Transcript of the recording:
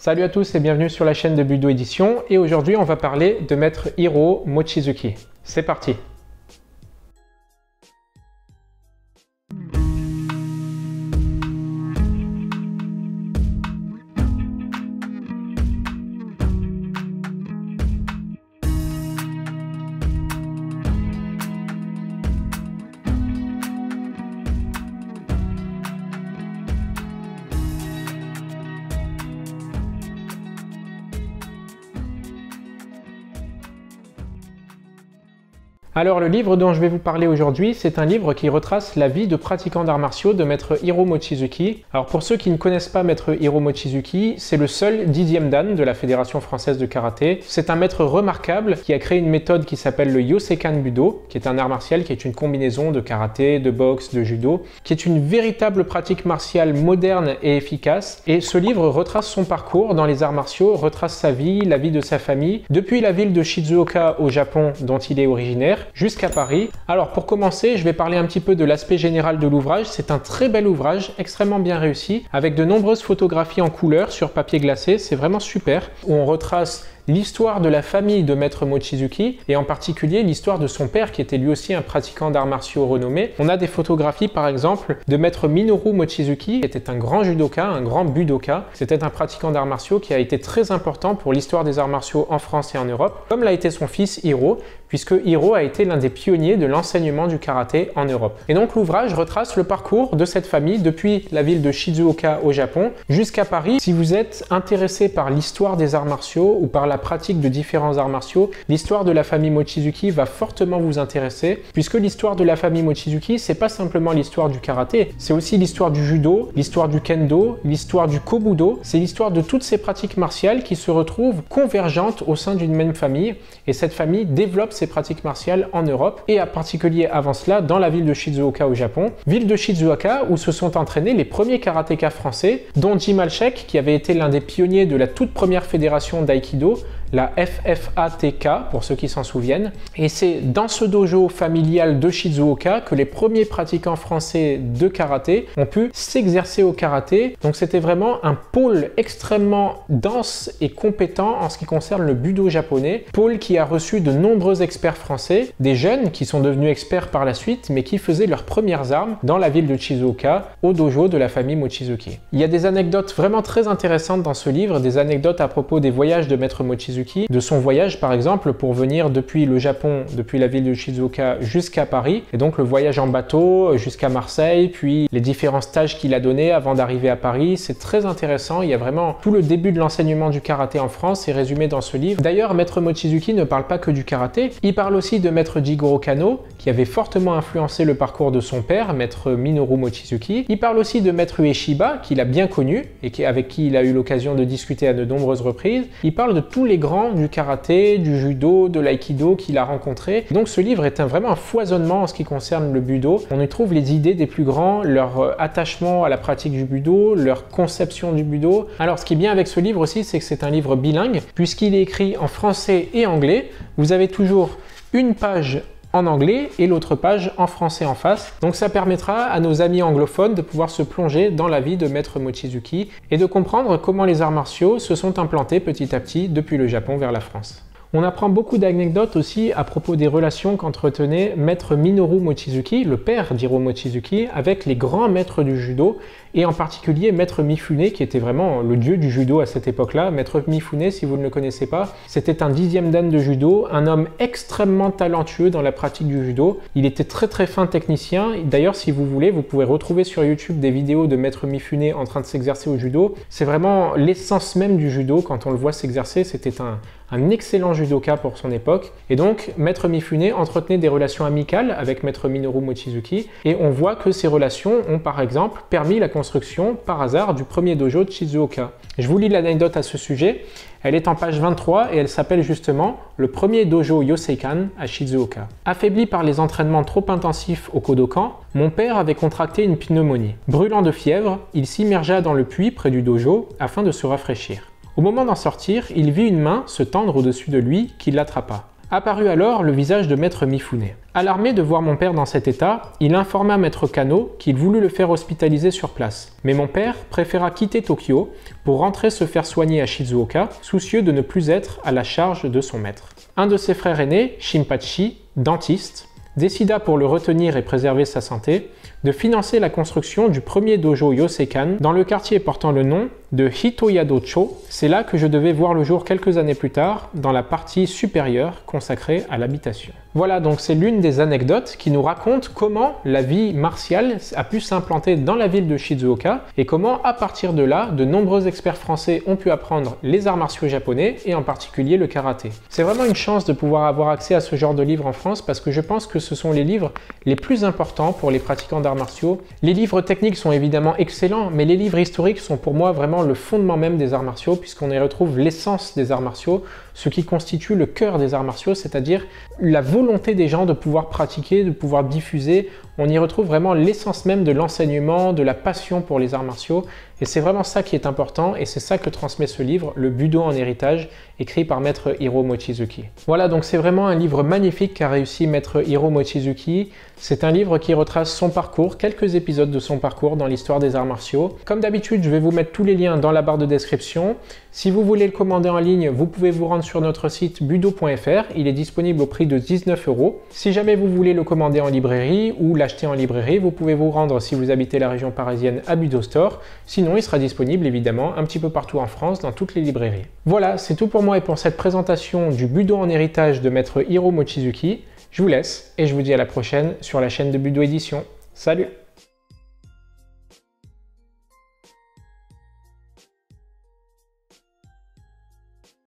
Salut à tous et bienvenue sur la chaîne de Budo Édition et aujourd'hui on va parler de maître Hiro Mochizuki. C'est parti! Alors le livre dont je vais vous parler aujourd'hui, c'est un livre qui retrace la vie de pratiquant d'arts martiaux de maître Hiro Mochizuki. Alors pour ceux qui ne connaissent pas maître Hiro Mochizuki, c'est le seul 10e dan de la Fédération française de karaté. C'est un maître remarquable qui a créé une méthode qui s'appelle le Yosekan Budo, qui est un art martial qui est une combinaison de karaté, de boxe, de judo, qui est une véritable pratique martiale moderne et efficace. Et ce livre retrace son parcours dans les arts martiaux, retrace sa vie, la vie de sa famille, depuis la ville de Shizuoka au Japon dont il est originaire, jusqu'à Paris. Alors pour commencer, je vais parler un petit peu de l'aspect général de l'ouvrage. C'est un très bel ouvrage, extrêmement bien réussi, avec de nombreuses photographies en couleur sur papier glacé. C'est vraiment super, où on retrace l'histoire de la famille de maître Mochizuki et en particulier l'histoire de son père qui était lui aussi un pratiquant d'arts martiaux renommé. On a des photographies par exemple de maître Minoru Mochizuki qui était un grand judoka, un grand budoka. C'était un pratiquant d'arts martiaux qui a été très important pour l'histoire des arts martiaux en France et en Europe, comme l'a été son fils Hiro, puisque Hiro a été l'un des pionniers de l'enseignement du karaté en Europe. Et donc l'ouvrage retrace le parcours de cette famille depuis la ville de Shizuoka au Japon jusqu'à Paris. Si vous êtes intéressé par l'histoire des arts martiaux ou par la pratique de différents arts martiaux, l'histoire de la famille Mochizuki va fortement vous intéresser, puisque l'histoire de la famille Mochizuki, c'est pas simplement l'histoire du karaté, c'est aussi l'histoire du judo, l'histoire du kendo, l'histoire du kobudo, c'est l'histoire de toutes ces pratiques martiales qui se retrouvent convergentes au sein d'une même famille, et cette famille développe ces pratiques martiales en Europe, et en particulier avant cela dans la ville de Shizuoka au Japon, ville de Shizuoka où se sont entraînés les premiers karatékas français, dont Jim Alchek, qui avait été l'un des pionniers de la toute première fédération d'aïkido, la FFATK pour ceux qui s'en souviennent. Et c'est dans ce dojo familial de Shizuoka que les premiers pratiquants français de karaté ont pu s'exercer au karaté. Donc c'était vraiment un pôle extrêmement dense et compétent en ce qui concerne le budo japonais. Pôle qui a reçu de nombreux experts français, des jeunes qui sont devenus experts par la suite, mais qui faisaient leurs premières armes dans la ville de Shizuoka, au dojo de la famille Mochizuki. Il y a des anecdotes vraiment très intéressantes dans ce livre, des anecdotes à propos des voyages de maître Mochizuki, de son voyage par exemple pour venir depuis le Japon, depuis la ville de Shizuoka jusqu'à Paris, et donc le voyage en bateau jusqu'à Marseille, puis les différents stages qu'il a donnés avant d'arriver à Paris. C'est très intéressant, il y a vraiment tout le début de l'enseignement du karaté en France est résumé dans ce livre. D'ailleurs, maître Mochizuki ne parle pas que du karaté, il parle aussi de maître Jigoro Kano, qui avait fortement influencé le parcours de son père, maître Minoru Mochizuki. Il parle aussi de maître Ueshiba, qu'il a bien connu et avec qui il a eu l'occasion de discuter à de nombreuses reprises. Il parle de tous les grands du karaté, du judo, de l'aïkido qu'il a rencontré. Donc ce livre est vraiment un foisonnement en ce qui concerne le budo. On y trouve les idées des plus grands, leur attachement à la pratique du budo, leur conception du budo. Alors ce qui est bien avec ce livre aussi, c'est que c'est un livre bilingue, puisqu'il est écrit en français et anglais. Vous avez toujours une page en anglais et l'autre page en français en face. Donc ça permettra à nos amis anglophones de pouvoir se plonger dans la vie de maître Mochizuki et de comprendre comment les arts martiaux se sont implantés petit à petit depuis le Japon vers la France. On apprend beaucoup d'anecdotes aussi à propos des relations qu'entretenait maître Minoru Mochizuki, le père d'Hiro Mochizuki, avec les grands maîtres du judo, et en particulier maître Mifune, qui était vraiment le dieu du judo à cette époque-là. Maître Mifune, si vous ne le connaissez pas, c'était un 10e dan de judo, un homme extrêmement talentueux dans la pratique du judo. Il était très très fin technicien. D'ailleurs, si vous voulez, vous pouvez retrouver sur YouTube des vidéos de maître Mifune en train de s'exercer au judo. C'est vraiment l'essence même du judo. Quand on le voit s'exercer, c'était un excellent judoka pour son époque. Et donc, maître Mifune entretenait des relations amicales avec maître Minoru Mochizuki. Et on voit que ces relations ont par exemple permis la construction par hasard du premier dojo de Shizuoka. Je vous lis l'anecdote à ce sujet. Elle est en page 23 et elle s'appelle justement « Le premier dojo Yosekan à Shizuoka ». Affaibli par les entraînements trop intensifs au Kodokan, mon père avait contracté une pneumonie. Brûlant de fièvre, il s'immergea dans le puits près du dojo afin de se rafraîchir. Au moment d'en sortir, il vit une main se tendre au-dessus de lui qui l'attrapa. Apparut alors le visage de maître Mifune. Alarmé de voir mon père dans cet état, il informa maître Kano qu'il voulut le faire hospitaliser sur place. Mais mon père préféra quitter Tokyo pour rentrer se faire soigner à Shizuoka, soucieux de ne plus être à la charge de son maître. Un de ses frères aînés, Shinpachi, dentiste, décida pour le retenir et préserver sa santé, de financer la construction du premier dojo Yosekan dans le quartier portant le nom de Hitoyadocho. C'est là que je devais voir le jour quelques années plus tard, dans la partie supérieure consacrée à l'habitation. Voilà, donc c'est l'une des anecdotes qui nous raconte comment la vie martiale a pu s'implanter dans la ville de Shizuoka et comment, à partir de là, de nombreux experts français ont pu apprendre les arts martiaux japonais et en particulier le karaté. C'est vraiment une chance de pouvoir avoir accès à ce genre de livres en France parce que je pense que ce sont les livres les plus importants pour les pratiquants d'arts martiaux. Les livres techniques sont évidemment excellents, mais les livres historiques sont pour moi vraiment le fondement même des arts martiaux puisqu'on y retrouve l'essence des arts martiaux, ce qui constitue le cœur des arts martiaux, c'est-à-dire la volonté des gens de pouvoir pratiquer, de pouvoir diffuser. On y retrouve vraiment l'essence même de l'enseignement, de la passion pour les arts martiaux. Et c'est vraiment ça qui est important et c'est ça que transmet ce livre, Le Budo en héritage, écrit par maître Hiro Mochizuki. Voilà, donc c'est vraiment un livre magnifique qu'a réussi maître Hiro Mochizuki. C'est un livre qui retrace son parcours, quelques épisodes de son parcours dans l'histoire des arts martiaux. Comme d'habitude, je vais vous mettre tous les liens dans la barre de description. Si vous voulez le commander en ligne, vous pouvez vous rendre sur notre site budo.fr. Il est disponible au prix de 19 €. Si jamais vous voulez le commander en librairie ou l'acheter en librairie, vous pouvez vous rendre, si vous habitez la région parisienne, à Budo Store. Sinon, il sera disponible évidemment un petit peu partout en France, dans toutes les librairies. Voilà, c'est tout pour moi et pour cette présentation du Budo en héritage de maître Hiro Mochizuki. Je vous laisse et je vous dis à la prochaine sur la chaîne de Budo Édition. Salut!